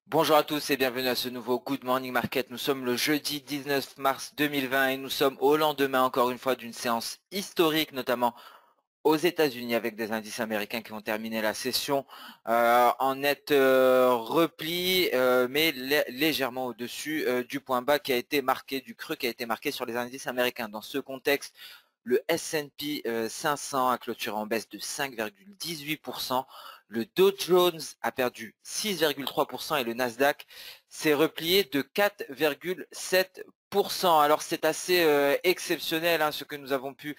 Bonjour à tous et bienvenue à ce nouveau Good Morning Market. Nous sommes le jeudi 19 mars 2020 et nous sommes au lendemain encore une fois d'une séance historique, notamment aux États-Unis avec des indices américains qui vont terminer la session en net repli, mais légèrement au-dessus du point bas qui a été marqué, du creux qui a été marqué sur les indices américains. Dans ce contexte, le S&P 500 a clôturé en baisse de 5,18%. Le Dow Jones a perdu 6,3% et le Nasdaq s'est replié de 4,7%. Alors c'est assez exceptionnel ce que nous avons pu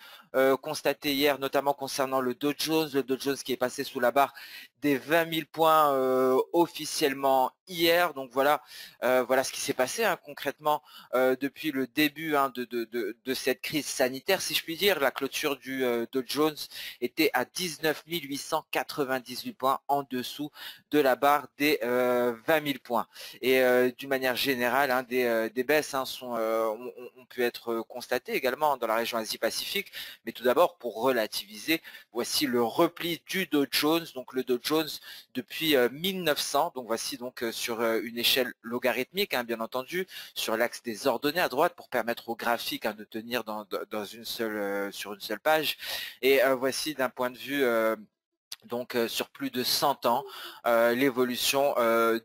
constater hier, notamment concernant le Dow Jones qui est passé sous la barre des 20 000 points officiellement hier. Donc voilà, voilà ce qui s'est passé concrètement depuis le début de cette crise sanitaire, si je puis dire. La clôture du Dow Jones était à 19 898 points en dessous de la barre des 20 000 points. Et d'une manière générale, des baisses ont pu être constatées également dans la région Asie-Pacifique. Mais tout d'abord, pour relativiser, voici le repli du Dow Jones. Donc le Dow Jones depuis 1900. Donc voici donc sur une échelle logarithmique, bien entendu, sur l'axe des ordonnées à droite pour permettre au graphique de tenir sur une seule page. Et voici d'un point de vue donc sur plus de 100 ans, l'évolution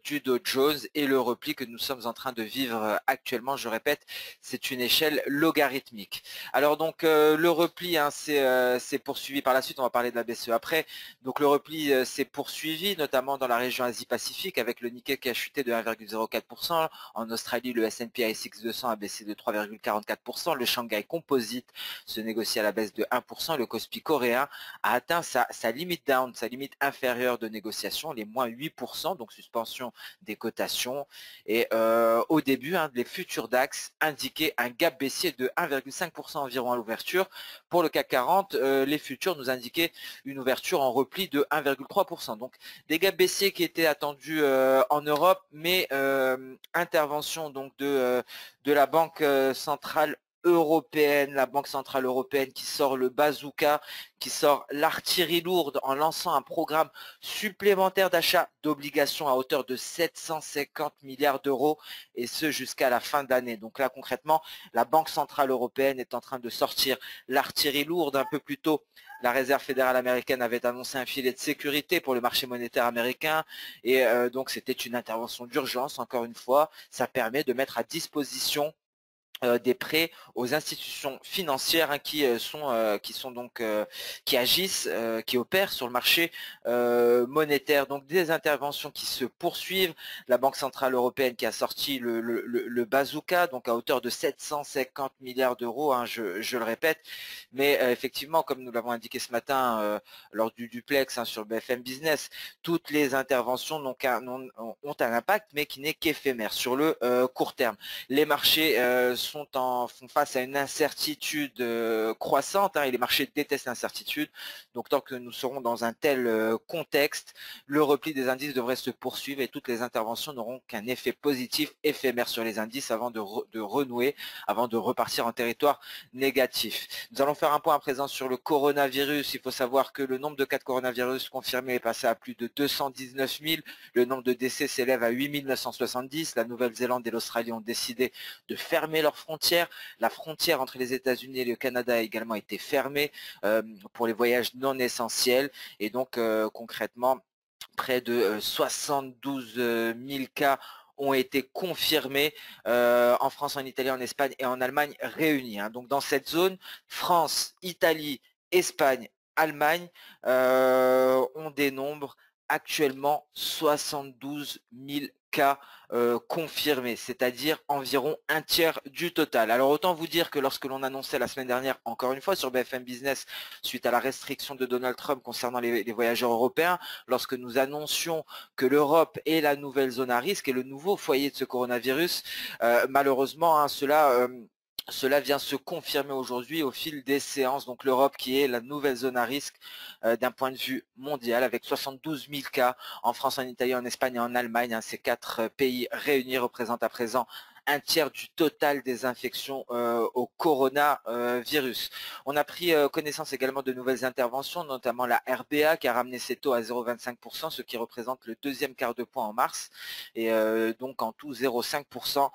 du Dow Jones et le repli que nous sommes en train de vivre actuellement. Je répète, c'est une échelle logarithmique. Alors donc le repli s'est poursuivi par la suite, on va parler de la BCE après. Donc le repli s'est poursuivi notamment dans la région Asie-Pacifique avec le Nikkei qui a chuté de 1,04%. En Australie, le S&P ASX 200 a baissé de 3,44%. Le Shanghai Composite se négocie à la baisse de 1%. Le Kospi coréen a atteint sa limite down, sa limite inférieure de négociation, les moins 8%, donc suspension des cotations. Et au début, les futurs DAX indiquaient un gap baissier de 1,5% environ à l'ouverture. Pour le CAC 40, les futurs nous indiquaient une ouverture en repli de 1,3%. Donc des gaps baissiers qui étaient attendus en Europe, mais intervention donc de la Banque centrale européenne, la Banque centrale européenne qui sort le bazooka, qui sort l'artillerie lourde en lançant un programme supplémentaire d'achat d'obligations à hauteur de 750 milliards d'euros et ce jusqu'à la fin d'année. Donc là concrètement, la Banque centrale européenne est en train de sortir l'artillerie lourde. Un peu plus tôt, la Réserve fédérale américaine avait annoncé un filet de sécurité pour le marché monétaire américain et donc c'était une intervention d'urgence, encore une fois. Ça permet de mettre à disposition des prêts aux institutions financières qui agissent, qui opèrent sur le marché monétaire. Donc des interventions qui se poursuivent. La Banque centrale européenne qui a sorti le bazooka, donc à hauteur de 750 milliards d'euros, je le répète. Mais effectivement, comme nous l'avons indiqué ce matin lors du duplex sur BFM Business, toutes les interventions ont un impact, mais qui n'est qu'éphémère sur le court terme. Les marchés font face à une incertitude croissante et les marchés détestent l'incertitude. Donc tant que nous serons dans un tel contexte, le repli des indices devrait se poursuivre et toutes les interventions n'auront qu'un effet positif éphémère sur les indices avant de renouer, avant de repartir en territoire négatif. Nous allons faire un point à présent sur le coronavirus. Il faut savoir que le nombre de cas de coronavirus confirmés est passé à plus de 219 000. Le nombre de décès s'élève à 8 970. La Nouvelle-Zélande et l'Australie ont décidé de fermer leurs frontières. La frontière entre les États-Unis et le Canada a également été fermée pour les voyages non essentiels. Et donc concrètement, près de 72 000 cas ont été confirmés en France, en Italie, en Espagne et en Allemagne réunis. Donc dans cette zone, France, Italie, Espagne, Allemagne, on dénombre actuellement 72 000 cas confirmés, c'est-à-dire environ un tiers du total. Alors autant vous dire que lorsque l'on annonçait la semaine dernière, encore une fois sur BFM Business, suite à la restriction de Donald Trump concernant les voyageurs européens, lorsque nous annoncions que l'Europe est la nouvelle zone à risque et le nouveau foyer de ce coronavirus, malheureusement, cela vient se confirmer aujourd'hui au fil des séances. Donc l'Europe qui est la nouvelle zone à risque d'un point de vue mondial avec 72 000 cas en France, en Italie, en Espagne et en Allemagne. Ces quatre pays réunis représentent à présent un tiers du total des infections au coronavirus. On a pris connaissance également de nouvelles interventions, notamment la RBA qui a ramené ses taux à 0,25%, ce qui représente le deuxième quart de point en mars, et donc en tout 0,5%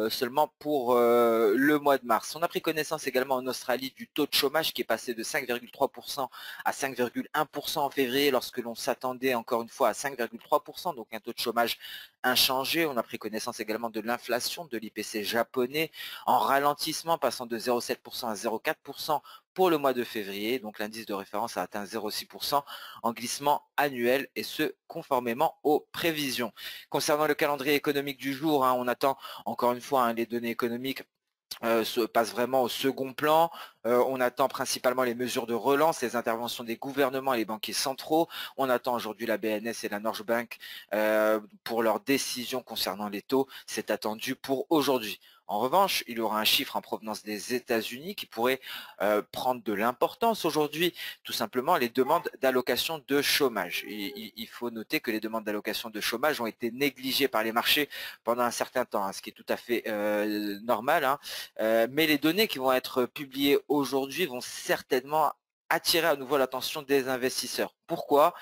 seulement pour le mois de mars. On a pris connaissance également en Australie du taux de chômage qui est passé de 5,3% à 5,1% en février, lorsque l'on s'attendait encore une fois à 5,3%, donc un taux de chômage inchangé. On a pris connaissance également de l'inflation, de l'IPC japonais, en ralentissement, passant de 0,7% à 0,4% pour le mois de février. Donc l'indice de référence a atteint 0,6% en glissement annuel, et ce, conformément aux prévisions. Concernant le calendrier économique du jour, on attend encore une fois les données économiques se passe vraiment au second plan. On attend principalement les mesures de relance, les interventions des gouvernements et les banquiers centraux. On attend aujourd'hui la BNS et la Norges Bank pour leurs décisions concernant les taux. C'est attendu pour aujourd'hui. En revanche, il y aura un chiffre en provenance des États-Unis qui pourrait prendre de l'importance aujourd'hui, tout simplement les demandes d'allocation de chômage. Il faut noter que les demandes d'allocation de chômage ont été négligées par les marchés pendant un certain temps, ce qui est tout à fait normal. Mais les données qui vont être publiées aujourd'hui vont certainement attirer à nouveau l'attention des investisseurs. Pourquoi?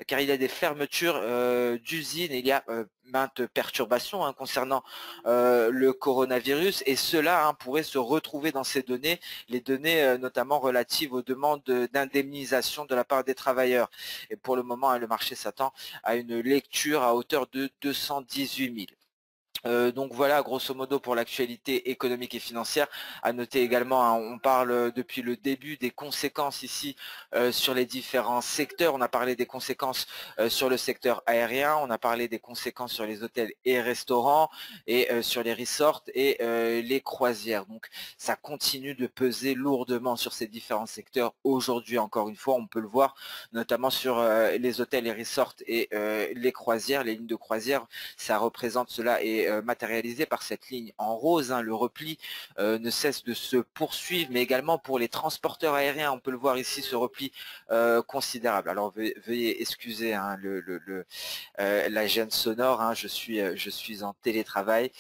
Car il y a des fermetures d'usines, et il y a maintes perturbations concernant le coronavirus, et cela pourrait se retrouver dans ces données, les données notamment relatives aux demandes d'indemnisation de la part des travailleurs. Et pour le moment, le marché s'attend à une lecture à hauteur de 218 000. Donc voilà, grosso modo, pour l'actualité économique et financière. À noter également, on parle depuis le début des conséquences ici sur les différents secteurs. On a parlé des conséquences sur le secteur aérien, on a parlé des conséquences sur les hôtels et restaurants, et sur les resorts et les croisières. Donc ça continue de peser lourdement sur ces différents secteurs aujourd'hui. Encore une fois, on peut le voir notamment sur les hôtels et resorts et les croisières, les lignes de croisière. Ça représente cela, et matérialisé par cette ligne en rose. Le repli ne cesse de se poursuivre, mais également pour les transporteurs aériens, on peut le voir ici, ce repli considérable. Alors veuillez excuser la gêne sonore, je suis en télétravail,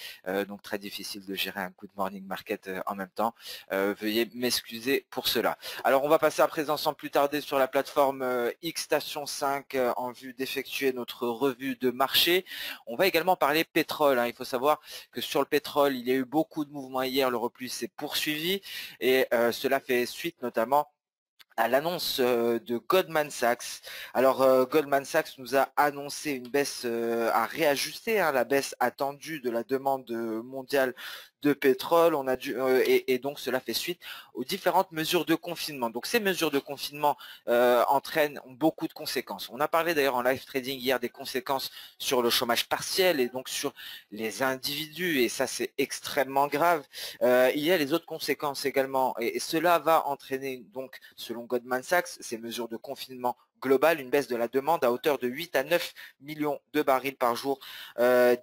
donc très difficile de gérer un Good Morning Market en même temps. Veuillez m'excuser pour cela. Alors on va passer à présent sans plus tarder sur la plateforme X-Station 5 en vue d'effectuer notre revue de marché. On va également parler pétrole. Il faut savoir que sur le pétrole, il y a eu beaucoup de mouvements hier, le repli s'est poursuivi, et cela fait suite notamment à l'annonce de Goldman Sachs. Alors Goldman Sachs nous a annoncé une baisse, à réajuster la baisse attendue de la demande mondiale de pétrole. On a dû, et donc cela fait suite aux différentes mesures de confinement. Donc ces mesures de confinement ont beaucoup de conséquences. On a parlé d'ailleurs en live trading hier des conséquences sur le chômage partiel, et donc sur les individus, et ça c'est extrêmement grave. Il y a les autres conséquences également, et cela va entraîner donc, selon Goldman Sachs, ces mesures de confinement global, une baisse de la demande à hauteur de 8 à 9 millions de barils par jour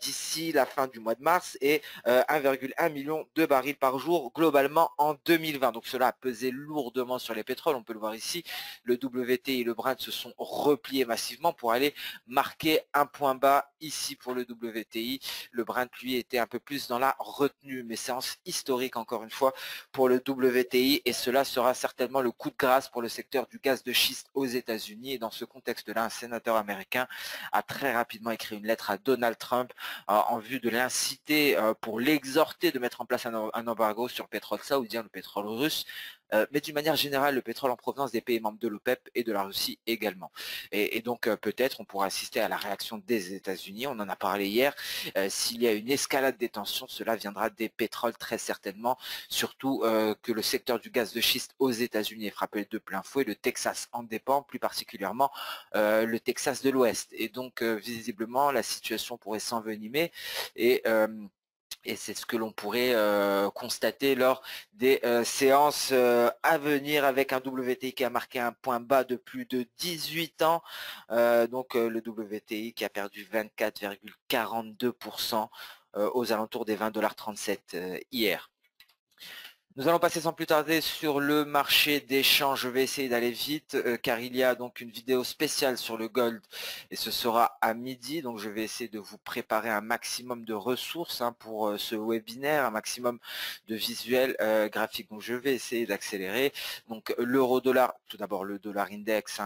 d'ici la fin du mois de mars, et 1,1 million de barils par jour globalement en 2020. Donc cela a pesé lourdement sur les pétroles. On peut le voir ici, le WTI et le Brent se sont repliés massivement pour aller marquer un point bas ici pour le WTI. Le Brent, lui, était un peu plus dans la retenue, mais séance historique encore une fois pour le WTI, et cela sera certainement le coup de grâce pour le secteur du gaz de schiste aux États-Unis. Et dans ce contexte-là, un sénateur américain a très rapidement écrit une lettre à Donald Trump en vue de l'inciter, pour l'exhorter de mettre en place un embargo sur le pétrole saoudien, le pétrole russe, mais d'une manière générale, le pétrole en provenance des pays membres de l'OPEP et de la Russie également. Et donc peut-être on pourra assister à la réaction des États-Unis. On en a parlé hier. S'il y a une escalade des tensions, cela viendra des pétroles très certainement, surtout que le secteur du gaz de schiste aux États-Unis est frappé de plein fouet. Le Texas en dépend, plus particulièrement le Texas de l'Ouest. Et donc visiblement la situation pourrait s'envenimer, et c'est ce que l'on pourrait constater lors des séances à venir, avec un WTI qui a marqué un point bas de plus de 18 ans. Donc le WTI qui a perdu 24,42% aux alentours des 20,37 $ hier. Nous allons passer sans plus tarder sur le marché des changes. Je vais essayer d'aller vite car il y a donc une vidéo spéciale sur le gold et ce sera à midi. Donc je vais essayer de vous préparer un maximum de ressources pour ce webinaire, un maximum de visuels graphiques. Donc je vais essayer d'accélérer. Donc l'euro-dollar, tout d'abord le dollar index,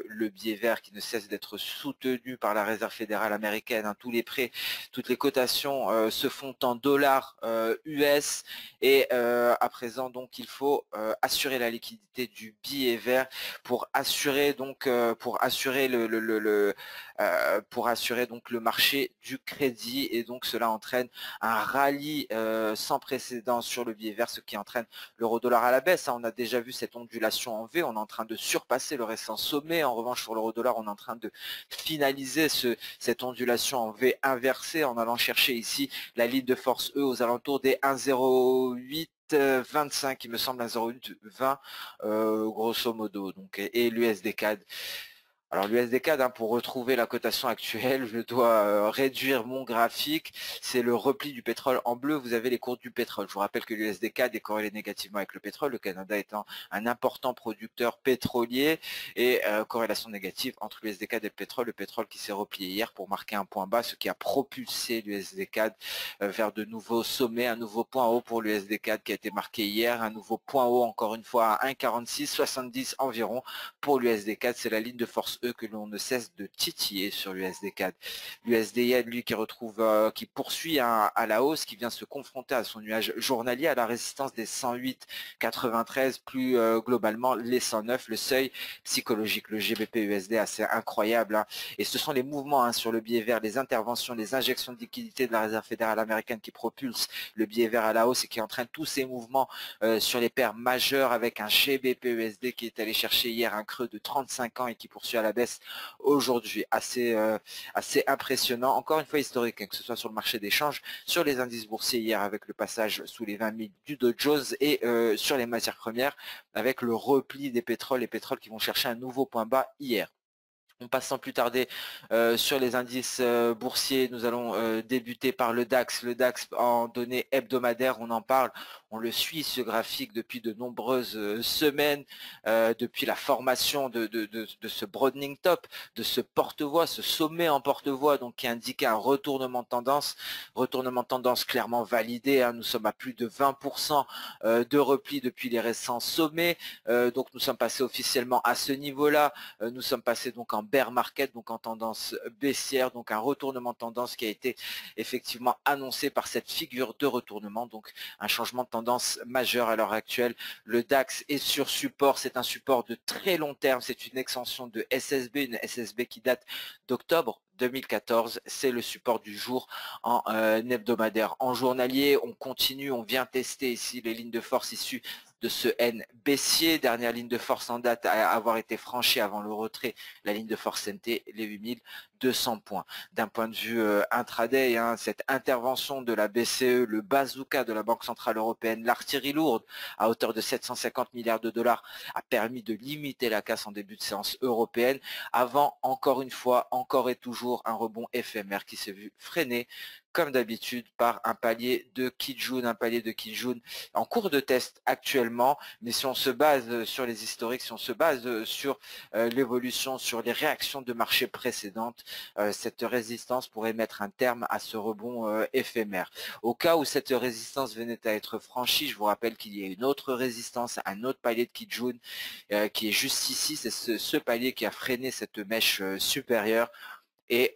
le biais vert qui ne cesse d'être soutenu par la Réserve fédérale américaine. Tous les prêts, toutes les cotations se font en dollars US. Et à présent, donc, il faut assurer la liquidité du billet vert pour assurer donc pour assurer donc le marché du crédit. Et donc cela entraîne un rallye sans précédent sur le billet vert, ce qui entraîne l'euro-dollar à la baisse. On a déjà vu cette ondulation en V. On est en train de surpasser le récent sommet. En revanche, sur l'euro-dollar, on est en train de finaliser cette ondulation en V inversée en allant chercher ici la ligne de force E aux alentours des 1,08 25, il me semble, 1,0820 grosso modo. Donc, et l'USD CAD. Alors l'USD CAD, pour retrouver la cotation actuelle, je dois réduire mon graphique. C'est le repli du pétrole en bleu. Vous avez les cours du pétrole. Je vous rappelle que l'USD CAD est corrélé négativement avec le pétrole, le Canada étant un important producteur pétrolier et corrélation négative entre l'USD CAD et le pétrole qui s'est replié hier pour marquer un point bas, ce qui a propulsé l'USD CAD vers de nouveaux sommets, un nouveau point haut pour l'USD CAD qui a été marqué hier, un nouveau point haut encore une fois à 1,4670 environ pour l'USD CAD. C'est la ligne de force E que l'on ne cesse de titiller sur l'USD CAD. L'USD Yen, lui, qui poursuit à la hausse, qui vient se confronter à son nuage journalier, à la résistance des 108,93, plus globalement les 109, le seuil psychologique, le GBP USD assez incroyable. Et ce sont les mouvements sur le biais vert, les interventions, les injections de liquidités de la Réserve fédérale américaine qui propulsent le biais vert à la hausse et qui entraînent tous ces mouvements sur les paires majeures, avec un GBP USD qui est allé chercher hier un creux de 35 ans et qui poursuit à la baisse aujourd'hui. Assez impressionnant, encore une fois historique, que ce soit sur le marché des changes, sur les indices boursiers hier avec le passage sous les 20 000 du Dow Jones et sur les matières premières avec le repli des pétroles, les pétroles qui vont chercher un nouveau point bas hier. On passe sans plus tarder sur les indices boursiers. Nous allons débuter par le DAX. Le DAX en données hebdomadaires, on en parle, on le suit ce graphique depuis de nombreuses semaines, depuis la formation de ce broadening top, de ce porte-voix, ce sommet en porte-voix, donc qui indiquait un retournement de tendance clairement validé. Nous sommes à plus de 20% de repli depuis les récents sommets. Donc nous sommes passés officiellement à ce niveau-là. Nous sommes passés donc en bear market, donc en tendance baissière, donc un retournement de tendance qui a été effectivement annoncé par cette figure de retournement, donc un changement de tendance majeur à l'heure actuelle. Le DAX est sur support, c'est un support de très long terme, c'est une extension de SSB, une SSB qui date d'octobre 2014, c'est le support du jour en hebdomadaire. En journalier, on continue, on vient tester ici les lignes de force issues de ce N baissier, dernière ligne de force en date à avoir été franchie avant le retrait, la ligne de force MT, les 8200 points. D'un point de vue intraday, cette intervention de la BCE, le bazooka de la Banque Centrale Européenne, l'artillerie lourde à hauteur de 750 milliards de dollars a permis de limiter la casse en début de séance européenne, avant, encore une fois, encore et toujours, un rebond éphémère qui s'est vu freiner comme d'habitude par un palier de Kijun, en cours de test actuellement. Mais si on se base sur les historiques, si on se base sur l'évolution, sur les réactions de marché précédentes, cette résistance pourrait mettre un terme à ce rebond éphémère. Au cas où cette résistance venait à être franchie, je vous rappelle qu'il y a une autre résistance, un autre palier de Kijun qui est juste ici. C'est ce palier qui a freiné cette mèche supérieure. Et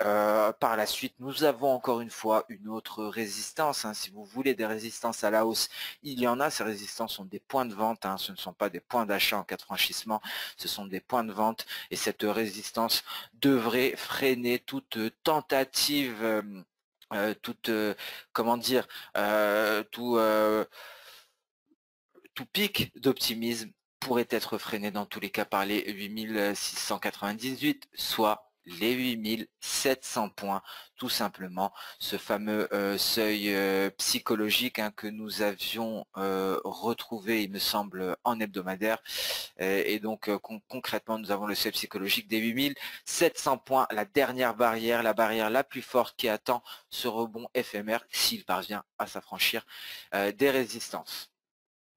par la suite, nous avons encore une fois une autre résistance. Si vous voulez des résistances à la hausse, il y en a. Ces résistances sont des points de vente. Ce ne sont pas des points d'achat en cas de franchissement. Ce sont des points de vente. Et cette résistance devrait freiner toute tentative, comment dire, tout pic d'optimisme pourrait être freiné dans tous les cas par les 8698, soit les 8700 points, tout simplement, ce fameux seuil psychologique que nous avions retrouvé, il me semble, en hebdomadaire. Et donc concrètement, nous avons le seuil psychologique des 8700 points, la dernière barrière, la barrière la plus forte qui attend ce rebond éphémère, s'il parvient à s'affranchir des résistances.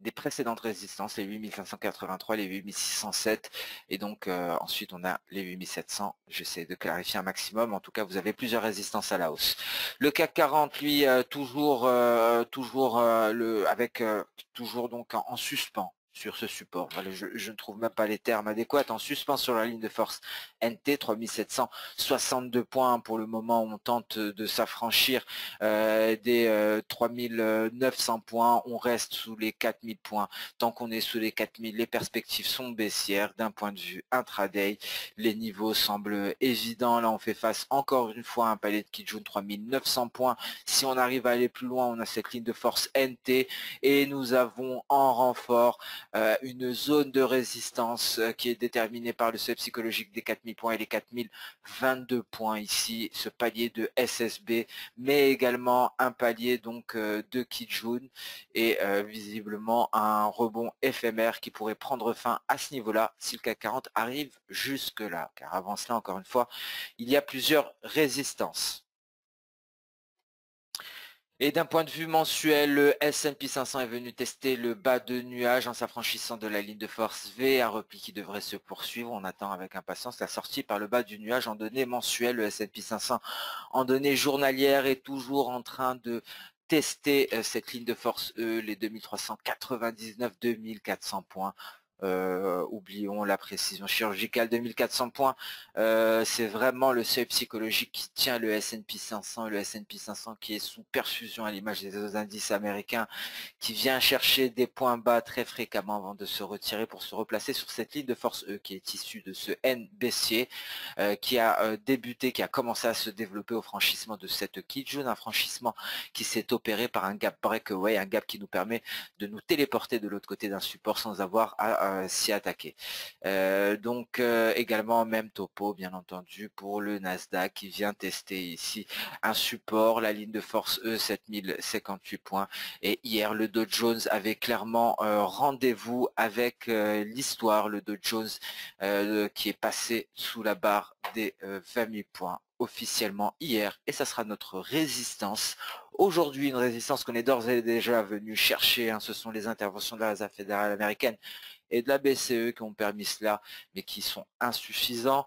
des précédentes résistances, les 8583, les 8607, et donc ensuite on a les 8700. J'essaie de clarifier un maximum. En tout cas, vous avez plusieurs résistances à la hausse. Le CAC 40, lui, toujours toujours donc en suspens sur ce support. Voilà, je ne trouve même pas les termes adéquats. En suspens sur la ligne de force NT, 3762 points pour le moment. On tente de s'affranchir des 3900 points. On reste sous les 4000 points. Tant qu'on est sous les 4000, les perspectives sont baissières d'un point de vue intraday. Les niveaux semblent évidents. Là, on fait face encore une fois à un palier de Kijun, 3900 points. Si on arrive à aller plus loin, on a cette ligne de force NT et nous avons en renfort une zone de résistance qui est déterminée par le seuil psychologique des 4000 points et les 4022 points ici, ce palier de SSB, mais également un palier donc de Kijun et visiblement un rebond éphémère qui pourrait prendre fin à ce niveau-là si le CAC 40 arrive jusque là, car avant cela, encore une fois, il y a plusieurs résistances. Et d'un point de vue mensuel, le S&P 500 est venu tester le bas de nuage en s'affranchissant de la ligne de force V, un repli qui devrait se poursuivre. On attend avec impatience la sortie par le bas du nuage en données mensuelles. Le S&P 500 en données journalières est toujours en train de tester cette ligne de force E, les 2399-2400 points. Oublions la précision chirurgicale, 2400 points, c'est vraiment le seuil psychologique qui tient le S&P 500, le S&P 500 qui est sous perfusion à l'image des autres indices américains, qui vient chercher des points bas très fréquemment avant de se retirer pour se replacer sur cette ligne de force E qui est issue de ce N baissier, qui a débuté, qui a commencé à se développer au franchissement de cette Kijun, un franchissement qui s'est opéré par un gap breakaway, un gap qui nous permet de nous téléporter de l'autre côté d'un support sans avoir à s'y attaquer. Donc également même topo bien entendu pour le Nasdaq qui vient tester ici un support, la ligne de force E 7058 points, et hier le Dow Jones avait clairement rendez-vous avec l'histoire, le Dow Jones qui est passé sous la barre des 20 000 points officiellement hier, et ça sera notre résistance. Aujourd'hui, une résistance qu'on est d'ores et déjà venu chercher, hein, ce sont les interventions de la Réserve fédérale américaine et de la BCE qui ont permis cela, mais qui sont insuffisants,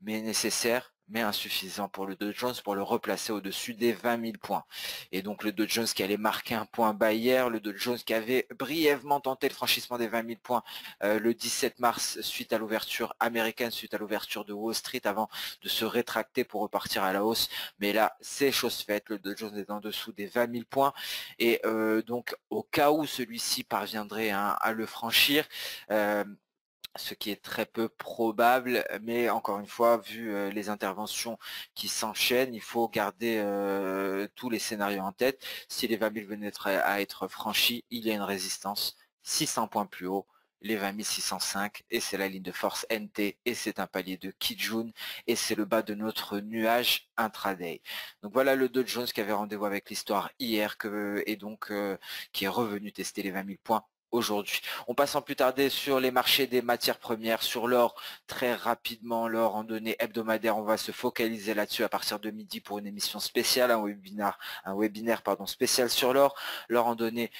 mais nécessaires, mais insuffisants pour le Dow Jones pour le replacer au-dessus des 20 000 points. Et donc le Dow Jones qui allait marquer un point bas hier, le Dow Jones qui avait brièvement tenté le franchissement des 20 000 points le 17 mars suite à l'ouverture américaine, suite à l'ouverture de Wall Street avant de se rétracter pour repartir à la hausse. Mais là, c'est chose faite, le Dow Jones est en dessous des 20 000 points. Et donc au cas où celui-ci parviendrait hein, à le franchir, ce qui est très peu probable, mais encore une fois, vu les interventions qui s'enchaînent, il faut garder tous les scénarios en tête. Si les 20 000 venaient à être franchis, il y a une résistance 600 points plus haut, les 20 605, et c'est la ligne de force NT, et c'est un palier de Kijun, et c'est le bas de notre nuage intraday. Donc voilà le Dow Jones qui avait rendez-vous avec l'histoire hier, et donc qui est revenu tester les 20 000 points aujourd'hui. On passe sans plus tarder sur les marchés des matières premières, sur l'or très rapidement, l'or en données hebdomadaires, on va se focaliser là-dessus à partir de midi pour une émission spéciale, un webinaire spécial sur l'or, l'or en données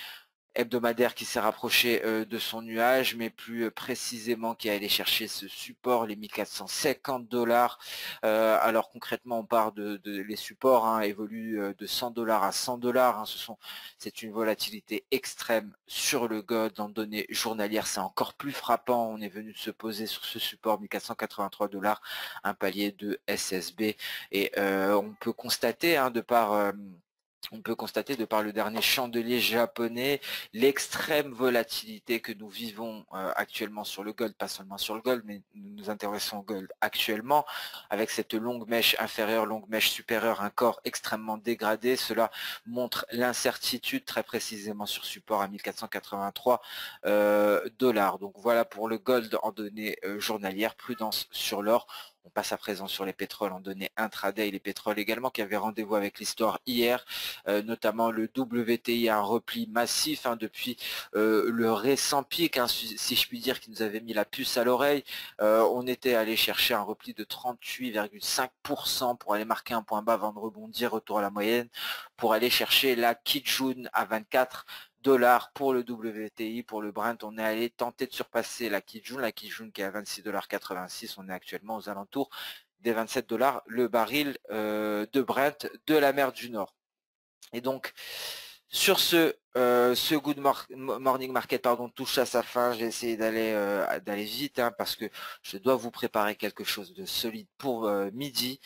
hebdomadaire qui s'est rapproché de son nuage, mais plus précisément qui est allé chercher ce support, les 1450 $. Alors concrètement, on part de les supports hein, évoluent de 100 $ à 100 $. Hein, c'est une volatilité extrême sur le gold en données journalières. C'est encore plus frappant. On est venu se poser sur ce support 1483 $, un palier de SSB, et on peut constater hein, on peut constater de par le dernier chandelier japonais l'extrême volatilité que nous vivons actuellement sur le gold, pas seulement sur le gold, mais nous nous intéressons au gold actuellement, avec cette longue mèche inférieure, longue mèche supérieure, un corps extrêmement dégradé. Cela montre l'incertitude très précisément sur support à 1483 $. Donc voilà pour le gold en données journalières, prudence sur l'or. On passe à présent sur les pétroles en données intraday, les pétroles également qui avaient rendez-vous avec l'histoire hier, notamment le WTI, un repli massif hein, depuis le récent pic, hein, si je puis dire, qui nous avait mis la puce à l'oreille. On était allé chercher un repli de 38,5% pour aller marquer un point bas avant de rebondir, retour à la moyenne, pour aller chercher la Kijun à 24 dollars pour le WTI. Pour le Brent, on est allé tenter de surpasser la Kijun qui est à 26,86 $. On est actuellement aux alentours des 27 $ le baril de Brent de la mer du Nord. Et donc, sur ce Good Morning Market touche à sa fin. J'ai essayé d'aller vite parce que je dois vous préparer quelque chose de solide pour midi.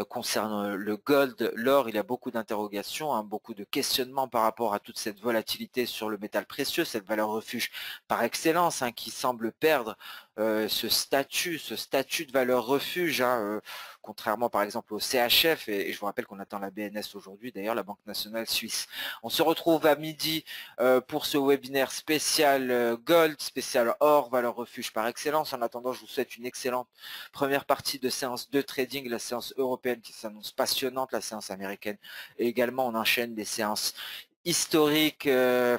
Concernant le gold, l'or, il y a beaucoup d'interrogations, beaucoup de questionnements par rapport à toute cette volatilité sur le métal précieux, cette valeur refuge par excellence qui semble perdre ce statut de valeur refuge, contrairement par exemple au CHF, et je vous rappelle qu'on attend la BNS aujourd'hui, d'ailleurs la Banque nationale suisse. On se retrouve à midi pour ce webinaire spécial Gold, spécial Or, valeur refuge par excellence. En attendant, je vous souhaite une excellente première partie de séance de trading, la séance européenne qui s'annonce passionnante, la séance américaine, et également on enchaîne des séances historiques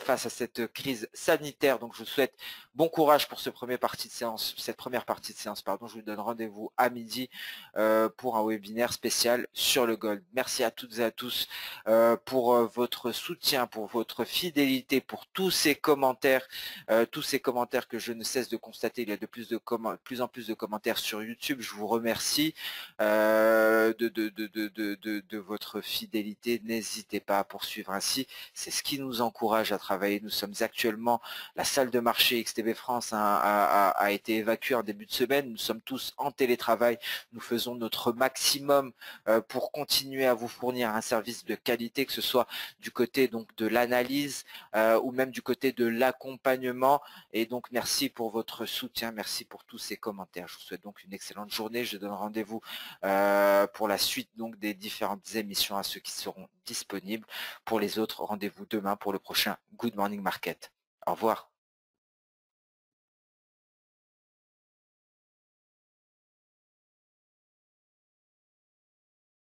face à cette crise sanitaire. Donc je vous souhaite bon courage pour cette première partie de séance. Je vous donne rendez-vous à midi pour un webinaire spécial sur le gold. Merci à toutes et à tous pour votre soutien, pour votre fidélité, pour tous ces commentaires que je ne cesse de constater. Il y a de plus en plus de commentaires sur YouTube. Je vous remercie de votre fidélité. N'hésitez pas à poursuivre ainsi. C'est ce qui nous encourage à travailler. Nous sommes actuellement, la salle de marché XTB France a été évacuée en début de semaine. Nous sommes tous en télétravail. Nous faisons notre maximum pour continuer à vous fournir un service de qualité, que ce soit du côté donc de l'analyse ou même du côté de l'accompagnement. Et donc merci pour votre soutien, merci pour tous ces commentaires. Je vous souhaite donc une excellente journée. Je donne rendez-vous pour la suite donc des différentes émissions à ceux qui seront disponibles. Pour les autres, rendez-vous demain pour le prochain Good Morning Market. Au revoir.